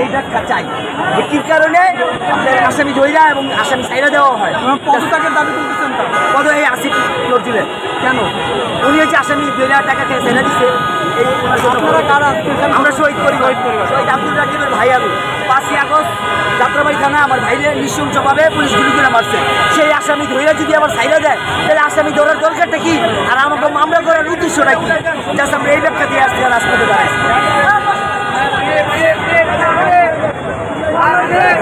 এইটা চাই যে কি কারণে আসামি ধৈরা এবং আসামি সাইরা দেওয়া হয়। কত টাকার দাবি তুলতেছেন? কত এই 80 লোক দিলেন কেন? উনি হচ্ছে আসামি 2 লাখ টাকা থেকে সাইরা দিচ্ছে। এই আপনারা কারা? আমরা শহীদ পরিবার, শহীদ আব্দুল রাকিবের ভাই। আমি 5ই আগস্ট যাত্রাবাড়ি থানা আমার ভাইরে নৃশংসভাবে পুলিশ গুলি করে মারছে। সেই আসামি ধৈরা যদি আবার সাইরা দেয় তাহলে আসামি ধরার দরকারটা কি? আর আমাকে মামলা করার উদ্দেশ্যটা কি? জাস্ট আমরা এই ব্যাখ্যা দিয়ে আসছি রাজপথে দাঁড়াইছি। আমাদের